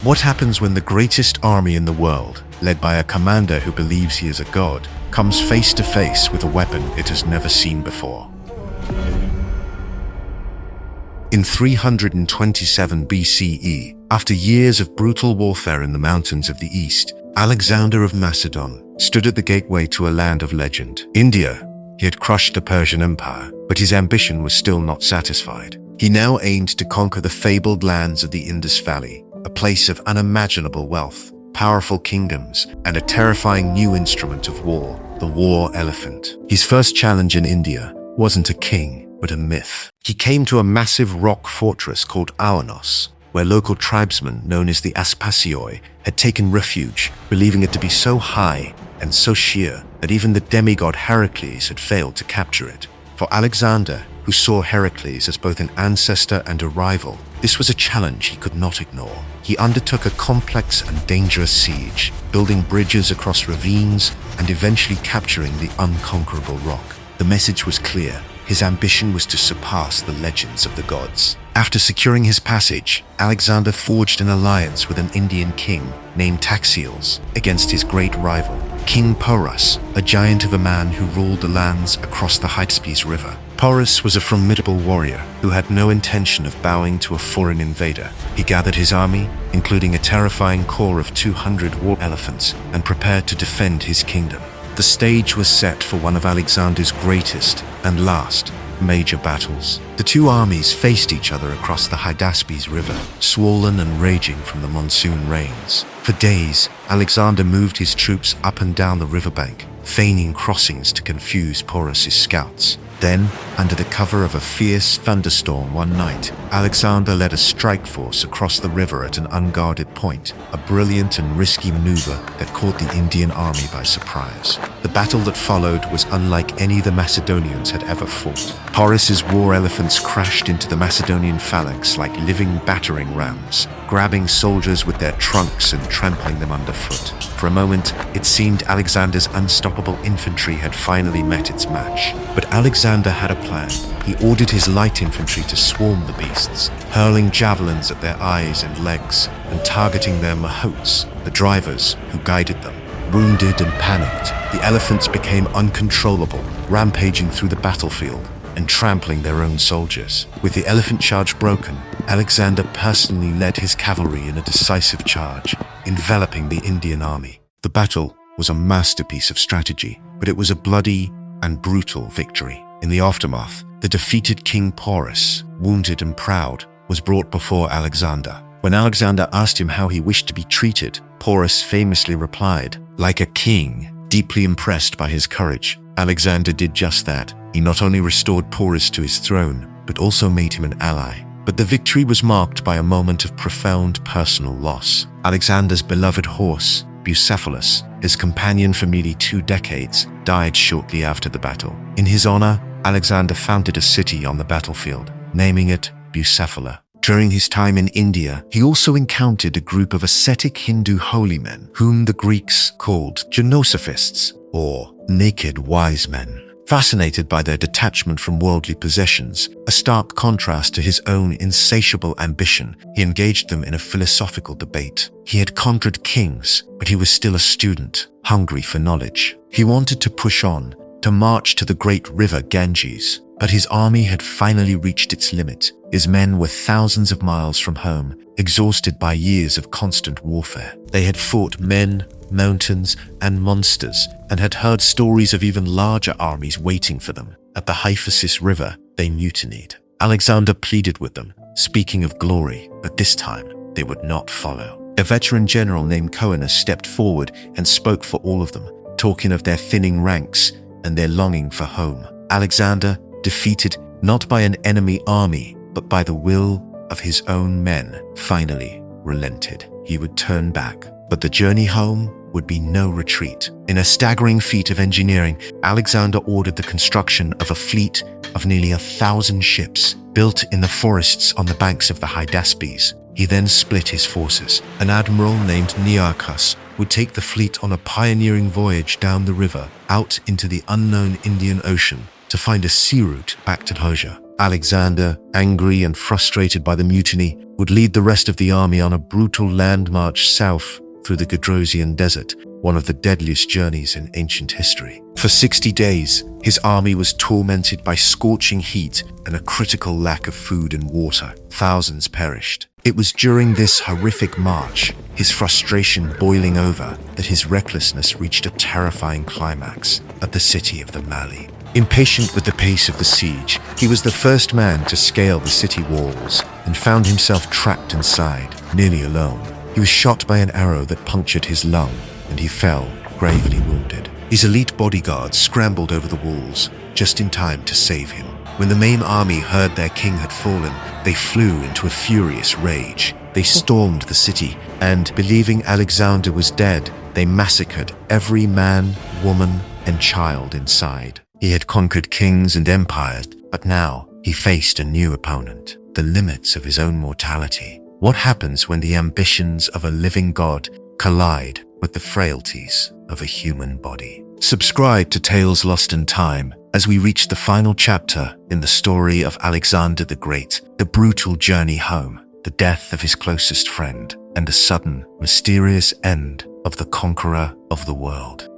What happens when the greatest army in the world, led by a commander who believes he is a god, comes face to face with a weapon it has never seen before? In 327 BCE, after years of brutal warfare in the mountains of the east, Alexander of Macedon stood at the gateway to a land of legend, India. He had crushed the Persian Empire, but his ambition was still not satisfied. He now aimed to conquer the fabled lands of the Indus Valley, a place of unimaginable wealth, powerful kingdoms, and a terrifying new instrument of war, the war elephant. His first challenge in India wasn't a king, but a myth. He came to a massive rock fortress called Aornos, where local tribesmen known as the Aspasioi had taken refuge, believing it to be so high and so sheer that even the demigod Heracles had failed to capture it. For Alexander, who saw Heracles as both an ancestor and a rival, this was a challenge he could not ignore. He undertook a complex and dangerous siege, building bridges across ravines and eventually capturing the unconquerable rock. The message was clear. His ambition was to surpass the legends of the gods. After securing his passage, Alexander forged an alliance with an Indian king named Taxiles against his great rival, King Porus, a giant of a man who ruled the lands across the Hydaspes River. Porus was a formidable warrior who had no intention of bowing to a foreign invader. He gathered his army, including a terrifying corps of 200 war elephants, and prepared to defend his kingdom. The stage was set for one of Alexander's greatest and last major battles. The two armies faced each other across the Hydaspes River, swollen and raging from the monsoon rains. For days, Alexander moved his troops up and down the riverbank, feigning crossings to confuse Porus's scouts. Then, under the cover of a fierce thunderstorm one night, Alexander led a strike force across the river at an unguarded point, a brilliant and risky maneuver that caught the Indian army by surprise. The battle that followed was unlike any the Macedonians had ever fought. Porus's war elephants crashed into the Macedonian phalanx like living battering rams, grabbing soldiers with their trunks and trampling them underfoot. For a moment, it seemed Alexander's unstoppable infantry had finally met its match. But Alexander had a plan. He ordered his light infantry to swarm the beasts, hurling javelins at their eyes and legs, and targeting their mahots, the drivers who guided them. Wounded and panicked, the elephants became uncontrollable, rampaging through the battlefield and trampling their own soldiers. With the elephant charge broken, Alexander personally led his cavalry in a decisive charge, enveloping the Indian army. The battle was a masterpiece of strategy, but it was a bloody and brutal victory. In the aftermath, the defeated King Porus, wounded and proud, was brought before Alexander. When Alexander asked him how he wished to be treated, Porus famously replied, "Like a king." Deeply impressed by his courage, Alexander did just that. He not only restored Porus to his throne, but also made him an ally. But the victory was marked by a moment of profound personal loss. Alexander's beloved horse, Bucephalus, his companion for nearly 2 decades, died shortly after the battle. In his honor, Alexander founded a city on the battlefield, naming it Bucephala. During his time in India, he also encountered a group of ascetic Hindu holy men, whom the Greeks called Genosophists, or naked wise men. Fascinated by their detachment from worldly possessions, a stark contrast to his own insatiable ambition, he engaged them in a philosophical debate. He had conquered kings, but he was still a student, hungry for knowledge. He wanted to push on, to march to the great river Ganges, but his army had finally reached its limit. His men were thousands of miles from home, exhausted by years of constant warfare. They had fought men, mountains, and monsters, and had heard stories of even larger armies waiting for them. At the Hyphasis River, they mutinied. Alexander pleaded with them, speaking of glory, but this time they would not follow. A veteran general named Coenus stepped forward and spoke for all of them, talking of their thinning ranks and their longing for home. Alexander, defeated not by an enemy army, but by the will of his own men, finally relented. He would turn back, but the journey home would be no retreat. In a staggering feat of engineering, Alexander ordered the construction of a fleet of nearly 1,000 ships, built in the forests on the banks of the Hydaspes. He then split his forces. An admiral named Nearchus would take the fleet on a pioneering voyage down the river, out into the unknown Indian Ocean, to find a sea route back to Persia. Alexander, angry and frustrated by the mutiny, would lead the rest of the army on a brutal land march south through the Gedrosian Desert, one of the deadliest journeys in ancient history. For 60 days, his army was tormented by scorching heat and a critical lack of food and water. Thousands perished. It was during this horrific march, his frustration boiling over, that his recklessness reached a terrifying climax at the city of the Mali. Impatient with the pace of the siege, he was the first man to scale the city walls and found himself trapped inside, nearly alone. He was shot by an arrow that punctured his lung, and he fell, gravely wounded. His elite bodyguards scrambled over the walls, just in time to save him. When the main army heard their king had fallen, they flew into a furious rage. They stormed the city, and, believing Alexander was dead, they massacred every man, woman, and child inside. He had conquered kings and empires, but now he faced a new opponent, the limits of his own mortality. What happens when the ambitions of a living god collide with the frailties of a human body? Subscribe to Tales Lost in Time as we reach the final chapter in the story of Alexander the Great, the brutal journey home, the death of his closest friend, and the sudden, mysterious end of the conqueror of the world.